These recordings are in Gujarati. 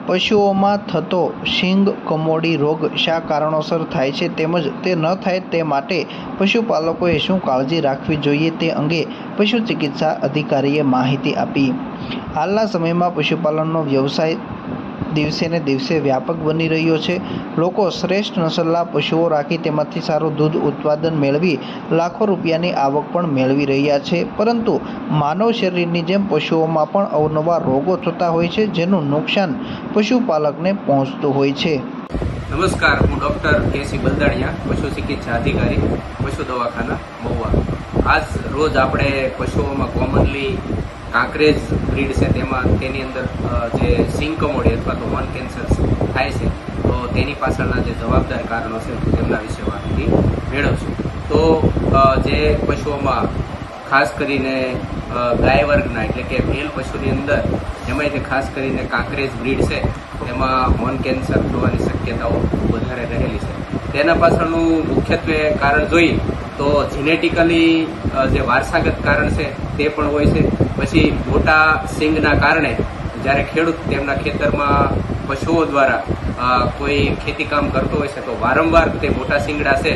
પશુઓમાં થતો શીંગ કમોડી રોગ શા કારણોસર થાય છે તેમજ તે ન થાય તે માટે પશુપાલકોએ શું કાળજી રાખવી જોઈએ તે અંગે પશુ ચિકિત્સા અધિકારીએ માહિતી આપી। હાલના સમયમાં પશુપાલનનો વ્યવસાય દિવસે ને દિવસે વ્યાપક બની રહ્યો છે। લોકો શ્રેષ્ઠ નસલના પશુઓ રાખી તેમાંથી સારું દૂધ ઉત્પાદન મેળવી લાખો રૂપિયાની આવક પણ મેળવી રહ્યા છે, પરંતુ માનવ શરીરની જેમ પશુઓમાં પણ અવનવા રોગો થતા હોય છે, જેનું નુકસાન પશુપાલકને પહોંચતું હોય છે। નમસ્કાર, હું ડૉક્ટર કેસી બલદાણિયા, પશુ ચિકિત્સા અધિકારી, પશુ દવાખાના મહુવા। આજ રોજ આપણે પશુઓમાં કોમનલી કાંકરેજ બ્રીડ છે તેની અંદર જે શીંગ કમોડી અથવા તો હોર્ન કેન્સર થાય છે, તો તેની પાછળના જે જવાબદાર કારણો છે તેમના વિશે માહિતી મેળવશું। તો જે પશુઓમાં ખાસ કરીને ગાય વર્ગના એટલે કે મેલ પશુની અંદર એમાં ખાસ કરીને કાંકરેજ બ્રીડ છે તેમાં હોર્ન કેન્સર થવાની શક્યતાઓ વધારે રહેલી છે। તેના પાછળનું મુખ્યત્વે કારણ જોઈએ તો જેનેટિકલી જે વારસાગત કારણ છે તે પણ હોય છે। પછી મોટા સિંગના કારણે જ્યારે ખેડૂત તેમના ખેતરમાં પશુઓ દ્વારા કોઈ ખેતીકામ કરતો હોય છે તો વારંવાર તે મોટા સિંગડા છે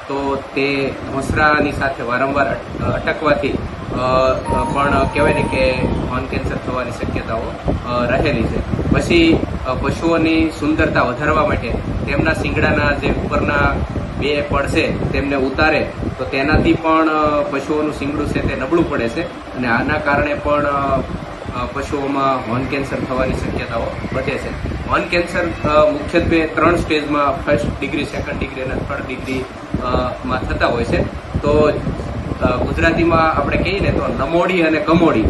તો તે ઘોંસરાની સાથે વારંવાર અટકવાથી પણ કહેવાય ને કે હોર્ન કેન્સર થવાની શક્યતાઓ રહેલી છે। પછી પશુઓની સુંદરતા વધારવા માટે તેમના શિંગડાના જે ઉપરના બે પડ છે તેમને ઉતારે તો તેનાથી પણ પશુઓનું શિંગડું છે તે નબળું પડે છે અને આના કારણે પણ પશુઓમાં હોર્ન કેન્સર થવાની શક્યતાઓ વધે છે। હોર્ન કેન્સર મુખ્યત્વે 3 સ્ટેજમાં ફર્સ્ટ ડિગ્રી, સેકન્ડ ડિગ્રી અને થર્ડ ડિગ્રીમાં થતા હોય છે। તો ગુજરાતીમાં આપણે કહીએ ને તો નમોડી અને કમોડી।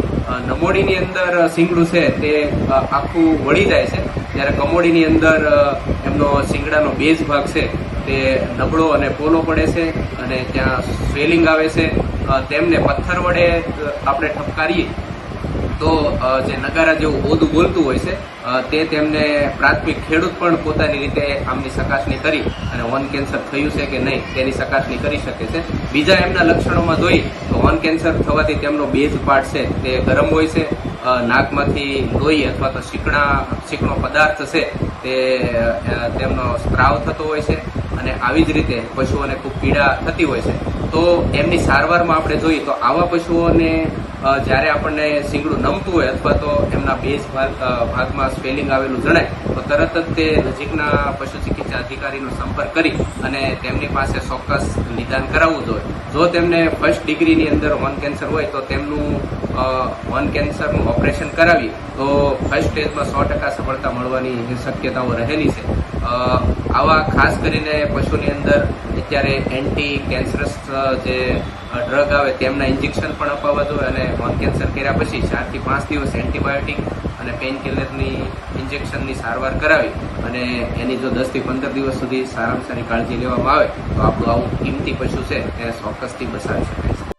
નમોડીની અંદર શિંગડું છે તે આખું વળી જાય છે, જ્યારે કમોડીની અંદર એમનો શિંગડાનો બેઝ ભાગ છે તે નબળો અને પોલો પડે છે અને ત્યાં સ્વેલિંગ આવે છે। તેમને પથ્થર વડે આપણે ઠપકારીએ તો જે નગારા જેવું ઓદું બોલતું હોય છે તે તેમને પ્રાથમિક ખેડૂત પણ પોતાની રીતે આમની ચકાસણી કરી અને હોર્ન કેન્સર થયું છે કે નહીં તેની ચકાસણી કરી શકે છે। બીજા એમના લક્ષણોમાં જોઈએ તો હોર્ન કેન્સર થવાથી તેમનો બેઝ પાર્ટ છે તે ગરમ હોય છે, નાકમાંથી લોહી અથવા તો ચીકણો પદાર્થ છે તે તેમનો સ્ત્રાવ થતો હોય છે અને આવી જ રીતે પશુઓને ખૂબ પીડા થતી હોય છે। તો એમની સારવારમાં આપણે જોઈએ તો આવા પશુઓને જ્યારે આપણને શિંગડું નમતું હોય અથવા તો એમના બેઝ ભાગમાં સ્વેલિંગ આવેલું જણાય તો તરત જ તે નજીકના પશુ ચિકિત્સા અધિકારીનો સંપર્ક કરી અને તેમની પાસે ચોક્કસ નિદાન કરાવવું જોઈએ। જો તેમને ફર્સ્ટ ડિગ્રીની અંદર હોર્ન કેન્સર હોય તો તેમનું હોર્ન કેન્સરનું ઓપરેશન કરાવી તો ફર્સ્ટ સ્ટેજમાં 100% સફળતા મળવાની શક્યતાઓ રહેલી છે। આવા ખાસ કરીને પશુની અંદર અત્યારે એન્ટી કેન્સરસ જે ડ્રગ આવે તેમના ઇન્જેક્શન પણ અપાવવા જોઈએ અને હોર્ન કેન્સર કર્યા પછી 4 થી 5 દિવસ એન્ટીબાયોટિક અને પેઇન કિલરની ઇન્જેક્શનની સારવાર કરાવી અને એની જો 10 થી 15 દિવસ સુધી સારામાં સારી કાળજી લેવામાં આવે તો આપણું આવું કિંમતી પશુ છે તેને ચોક્કસથી બચાવી શકાય છે।